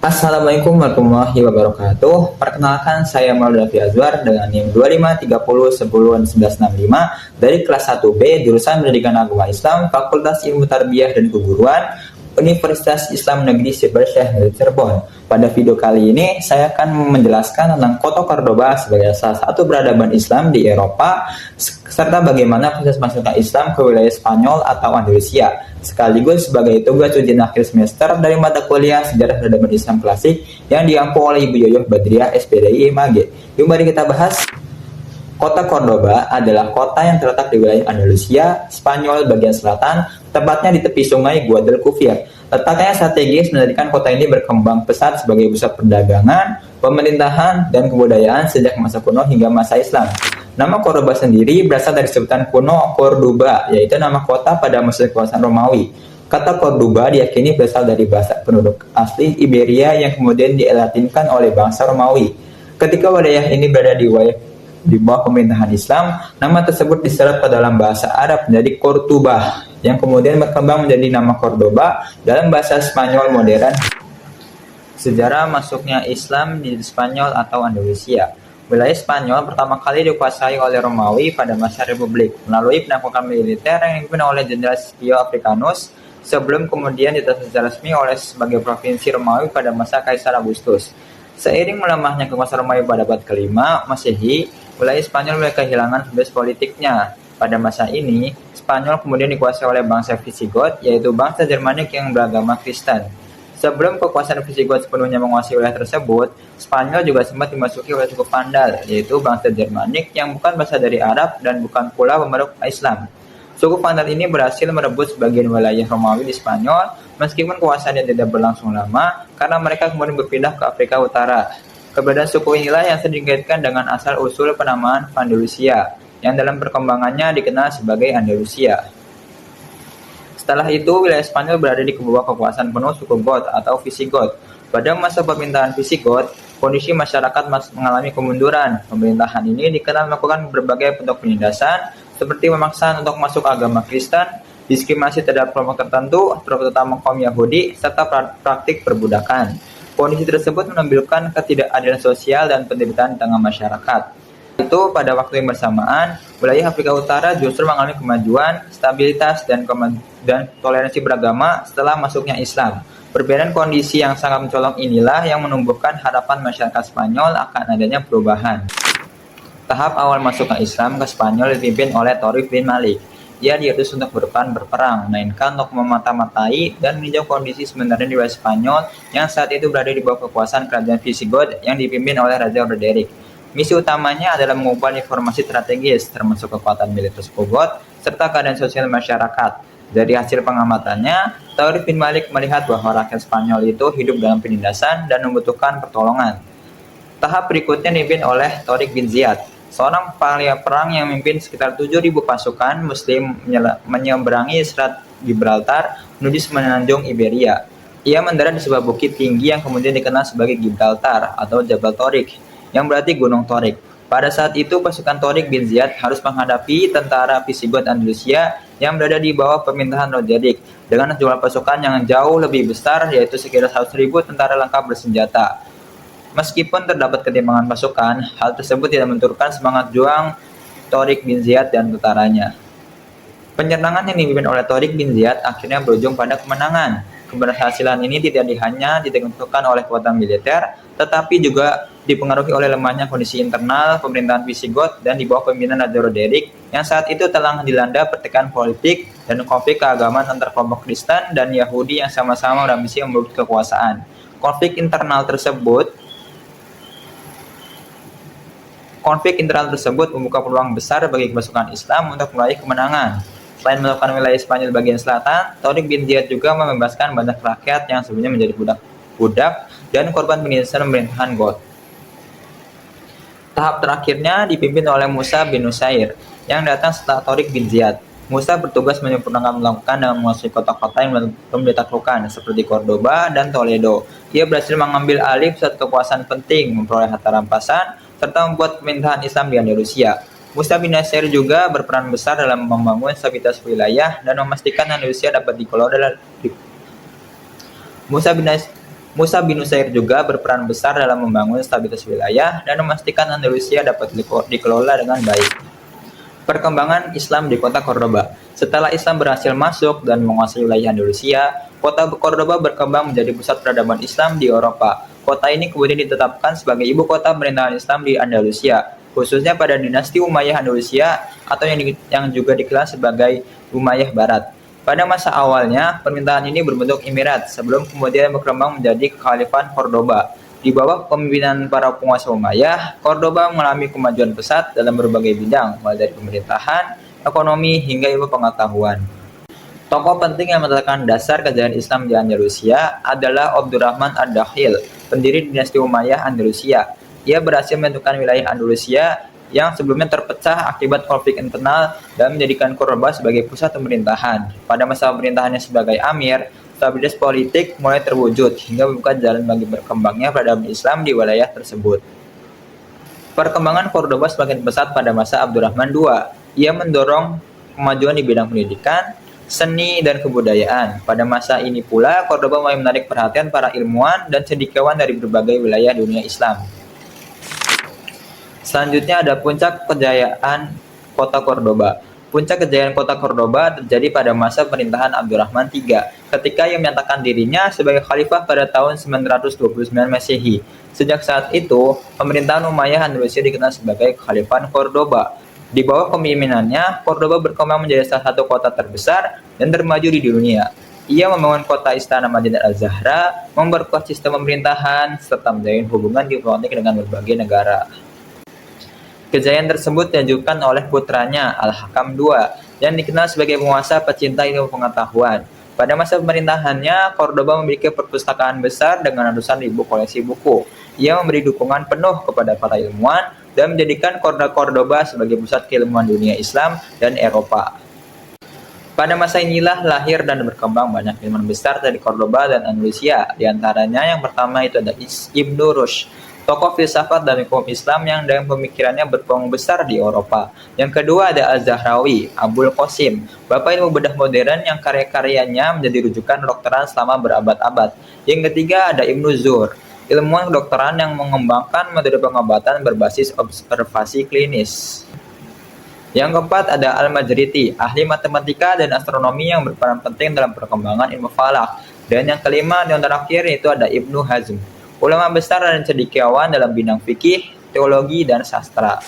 Assalamualaikum warahmatullahi wabarakatuh. Perkenalkan, saya Maulana Azwar dengan NIM 2530101165 dari kelas 1B jurusan Pendidikan Agama Islam, Fakultas Ilmu Tarbiyah dan Keguruan, Universitas Islam Negeri Syekh Cirebon. Pada video kali ini saya akan menjelaskan tentang kota Cordoba sebagai salah satu peradaban Islam di Eropa, serta bagaimana proses masuknya Islam ke wilayah Spanyol atau Andalusia, sekaligus sebagai tugas ujian akhir semester dari mata kuliah Sejarah Peradaban Islam Klasik yang diampu oleh Ibu Yoyoh Badriah SPDI MAG. Yuk mari kita bahas. Kota Cordoba adalah kota yang terletak di wilayah Andalusia, Spanyol bagian selatan, tepatnya di tepi sungai Guadalquivir. Letaknya strategis menjadikan kota ini berkembang pesat sebagai pusat perdagangan, pemerintahan, dan kebudayaan sejak masa kuno hingga masa Islam. Nama Cordoba sendiri berasal dari sebutan kuno Corduba, yaitu nama kota pada masa kekuasaan Romawi. Kata Corduba diyakini berasal dari bahasa penduduk asli Iberia yang kemudian dilatinkan oleh bangsa Romawi. Ketika wilayah ini berada di bawah pemerintahan Islam, nama tersebut diserat ke dalam bahasa Arab menjadi Cortubah, yang kemudian berkembang menjadi nama Cordoba dalam bahasa Spanyol modern. Sejarah masuknya Islam di Spanyol atau Andalusia. Wilayah Spanyol pertama kali dikuasai oleh Romawi pada masa Republik melalui penaklukan militer yang dipimpin oleh Jenderal Scipio Africanus, sebelum kemudian ditetapkan secara resmi oleh sebagai provinsi Romawi pada masa Kaisar Augustus. Seiring melemahnya kekuasaan Romawi pada abad ke-5 Masehi, wilayah Spanyol mulai kehilangan bebas politiknya. Pada masa ini, Spanyol kemudian dikuasai oleh bangsa Visigoth, yaitu bangsa Germanik yang beragama Kristen. Sebelum kekuasaan Visigoth sepenuhnya menguasai wilayah tersebut, Spanyol juga sempat dimasuki oleh suku Vandal, yaitu bangsa Germanik yang bukan berasal dari Arab dan bukan pula pemeluk Islam. Suku Vandal ini berhasil merebut sebagian wilayah Romawi di Spanyol, meskipun kuasanya tidak berlangsung lama, karena mereka kemudian berpindah ke Afrika Utara. Keberadaan suku inilah yang sering dikaitkan dengan asal-usul penamaan Andalusia, yang dalam perkembangannya dikenal sebagai Andalusia. Setelah itu, wilayah Spanyol berada di bawah kekuasaan penuh suku Goth atau Visigoth. Pada masa pemerintahan Visigoth, kondisi masyarakat mengalami kemunduran. Pemerintahan ini dikenal melakukan berbagai bentuk penindasan, seperti pemaksaan untuk masuk agama Kristen, diskriminasi terhadap kelompok tertentu, terutama kaum Yahudi, serta praktik perbudakan. Kondisi tersebut menampilkan ketidakadilan sosial dan penderitaan di tengah masyarakat. Itu pada waktu yang bersamaan, wilayah Afrika Utara justru mengalami kemajuan, stabilitas, dan toleransi beragama setelah masuknya Islam. Perbedaan kondisi yang sangat mencolok inilah yang menumbuhkan harapan masyarakat Spanyol akan adanya perubahan. Tahap awal masuknya Islam ke Spanyol dipimpin oleh Taufik bin Malik. Ia diutus untuk berperang, melainkan untuk memata-matai dan meninjau kondisi sebenarnya di wilayah Spanyol yang saat itu berada di bawah kekuasaan kerajaan Visigoth yang dipimpin oleh Raja Roderick. Misi utamanya adalah mengumpulkan informasi strategis, termasuk kekuatan militer suku Goth serta keadaan sosial masyarakat. Dari hasil pengamatannya, Taufik bin Malik melihat bahwa rakyat Spanyol itu hidup dalam penindasan dan membutuhkan pertolongan. Tahap berikutnya dipimpin oleh Tariq bin Ziyad, seorang pahlawan perang yang memimpin sekitar 7.000 pasukan Muslim menyeberangi Selat Gibraltar menuju semenanjung Iberia. Ia mendarat di sebuah bukit tinggi yang kemudian dikenal sebagai Gibraltar atau Jabal Tariq, yang berarti Gunung Tariq. Pada saat itu, pasukan Tariq bin Ziyad harus menghadapi tentara Visigoth Andalusia yang berada di bawah pemerintahan Roderick dengan jumlah pasukan yang jauh lebih besar, yaitu sekitar 100.000 tentara lengkap bersenjata. Meskipun terdapat ketimpangan pasukan, hal tersebut tidak menurunkan semangat juang Tariq bin Ziyad dan tentaranya. Penyerangan yang dipimpin oleh Tariq bin Ziyad akhirnya berujung pada kemenangan. Keberhasilan ini tidak hanya ditentukan oleh kekuatan militer, tetapi juga dipengaruhi oleh lemahnya kondisi internal pemerintahan Visigoth dan di bawah pemimpinan Raja Roderick yang saat itu telah dilanda pertikaian politik dan konflik keagamaan antar kelompok Kristen dan Yahudi yang sama-sama berambisi merebut kekuasaan. Konflik internal tersebut membuka peluang besar bagi pasukan Islam untuk meraih kemenangan. Selain melakukan wilayah Spanyol bagian selatan, Tariq bin Ziyad juga membebaskan banyak rakyat yang sebelumnya menjadi budak dan korban penindasan pemerintahan Goth. Tahap terakhirnya dipimpin oleh Musa bin Nusair yang datang setelah Tariq bin Ziyad. Musa bertugas menyempurnakan melakukan dan menguasai kota-kota yang belum ditaklukkan seperti Cordoba dan Toledo. Ia berhasil mengambil alih pusat kekuasaan penting, memperoleh harta rampasan, serta membuat pemerintahan Islam di Andalusia. Musa bin Nasir juga berperan besar dalam membangun stabilitas wilayah dan memastikan Andalusia dapat dikelola. Musa bin Nusair juga berperan besar dalam membangun stabilitas wilayah dan memastikan Andalusia dapat dikelola dengan baik. Perkembangan Islam di kota Cordoba. Setelah Islam berhasil masuk dan menguasai wilayah Andalusia, kota Cordoba berkembang menjadi pusat peradaban Islam di Eropa. Kota ini kemudian ditetapkan sebagai ibu kota pemerintahan Islam di Andalusia, khususnya pada dinasti Umayyah Andalusia atau yang juga dikenal sebagai Umayyah Barat. Pada masa awalnya, pemerintahan ini berbentuk emirat sebelum kemudian berkembang menjadi kekhalifahan Cordoba. Di bawah kepemimpinan para penguasa Umayyah, Cordoba mengalami kemajuan pesat dalam berbagai bidang, mulai dari pemerintahan, ekonomi, hingga ilmu pengetahuan. Tokoh penting yang meletakkan dasar kejayaan Islam di Andalusia adalah Abdurrahman ad-Dakhil, pendiri dinasti Umayyah Andalusia. Ia berhasil menentukan wilayah Andalusia yang sebelumnya terpecah akibat konflik internal dan menjadikan Cordoba sebagai pusat pemerintahan. Pada masa pemerintahannya sebagai Amir, stabilitas politik mulai terwujud hingga membuka jalan bagi berkembangnya peradaban Islam di wilayah tersebut. Perkembangan Cordoba semakin pesat pada masa Abdurrahman II. Ia mendorong kemajuan di bidang pendidikan, seni, dan kebudayaan. Pada masa ini pula, Cordoba mulai menarik perhatian para ilmuwan dan cendekiawan dari berbagai wilayah dunia Islam. Selanjutnya ada puncak kejayaan kota Cordoba. Puncak kejayaan kota Cordoba terjadi pada masa pemerintahan Abdurrahman III, ketika ia menyatakan dirinya sebagai khalifah pada tahun 929 Masehi. Sejak saat itu, pemerintahan Umayyah Andalusia dikenal sebagai Kekhalifahan Cordoba. Di bawah kepemimpinannya, Cordoba berkembang menjadi salah satu kota terbesar dan termaju di dunia. Ia membangun kota istana Madinah Al-Zahra, memperkuat sistem pemerintahan, serta menjalin hubungan diplomatik dengan berbagai negara. Kejayaan tersebut dilanjutkan oleh putranya Al-Hakam II yang dikenal sebagai penguasa pecinta ilmu pengetahuan. Pada masa pemerintahannya, Cordoba memiliki perpustakaan besar dengan ratusan ribu koleksi buku. Ia memberi dukungan penuh kepada para ilmuwan dan menjadikan kota Cordoba sebagai pusat keilmuan dunia Islam dan Eropa. Pada masa inilah lahir dan berkembang banyak ilmuwan besar dari Cordoba dan Andalusia. Di antaranya yang pertama itu ada Ibnu Rushd, tokoh filsafat dan hukum Islam yang dengan pemikirannya berpeluang besar di Eropa. Yang kedua ada Al-Zahrawi, Abul Qasim, bapak ilmu bedah modern yang karya-karyanya menjadi rujukan kedokteran selama berabad-abad. Yang ketiga ada Ibnu Zur, ilmuwan kedokteran yang mengembangkan metode pengobatan berbasis observasi klinis. Yang keempat ada Al-Majriti, ahli matematika dan astronomi yang berperan penting dalam perkembangan ilmu falak. Dan yang kelima dan terakhir itu ada Ibnu Hazm, ulama besar dan cendekiawan dalam bidang fikih, teologi, dan sastra.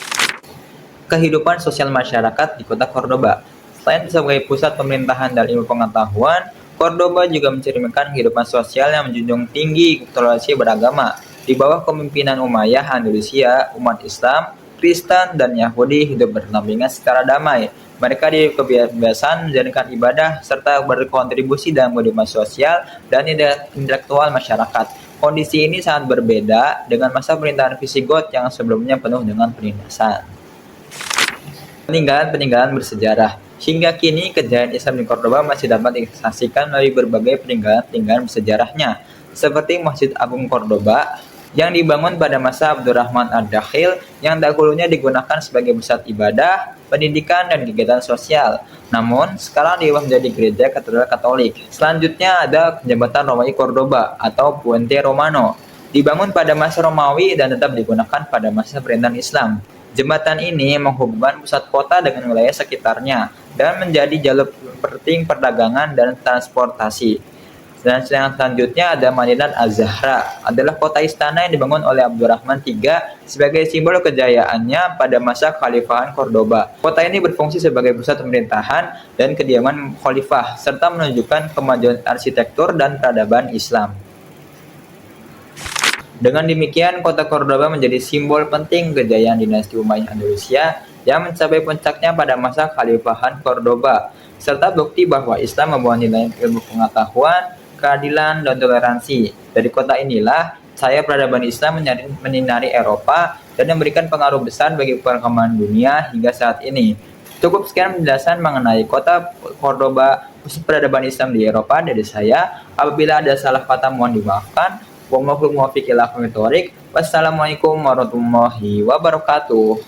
Kehidupan sosial masyarakat di kota Cordoba. Selain sebagai pusat pemerintahan dan ilmu pengetahuan, Cordoba juga mencerminkan kehidupan sosial yang menjunjung tinggi toleransi beragama. Di bawah kepemimpinan Umayyah Andalusia, umat Islam, Kristen, dan Yahudi hidup berdampingan secara damai. Mereka kebiasaan menjalankan ibadah serta berkontribusi dalam kehidupan sosial dan intelektual masyarakat. Kondisi ini sangat berbeda dengan masa pemerintahan Visigoth yang sebelumnya penuh dengan penindasan. Peninggalan-peninggalan bersejarah. Hingga kini, kejayaan Islam di Cordoba masih dapat disaksikan melalui berbagai peninggalan-peninggalan bersejarahnya, seperti Masjid Agung Cordoba yang dibangun pada masa Abdurrahman ad-Dakhil yang dahulunya digunakan sebagai pusat ibadah, pendidikan, dan kegiatan sosial. Namun, sekarang diubah menjadi gereja katedral Katolik. Selanjutnya ada jembatan Romawi Cordoba atau Puente Romano. Dibangun pada masa Romawi dan tetap digunakan pada masa pemerintahan Islam. Jembatan ini menghubungkan pusat kota dengan wilayah sekitarnya dan menjadi jalur penting perdagangan dan transportasi. Dan yang selanjutnya ada Madinah Al-Zahra, adalah kota istana yang dibangun oleh Abdurrahman III sebagai simbol kejayaannya pada masa Kekhalifahan Cordoba. Kota ini berfungsi sebagai pusat pemerintahan dan kediaman khalifah, serta menunjukkan kemajuan arsitektur dan peradaban Islam. Dengan demikian, kota Cordoba menjadi simbol penting kejayaan dinasti Umayyah Andalusia yang mencapai puncaknya pada masa Kekhalifahan Cordoba, serta bukti bahwa Islam membawa nilai ilmu pengetahuan, keadilan, dan toleransi. Dari kota inilah, peradaban Islam menyinari Eropa dan memberikan pengaruh besar bagi perkembangan dunia hingga saat ini. Cukup sekian penjelasan mengenai kota Cordoba, pusat peradaban Islam di Eropa dari saya. Apabila ada salah kata mohon dimaafkan. Wassalamualaikum warahmatullahi wabarakatuh.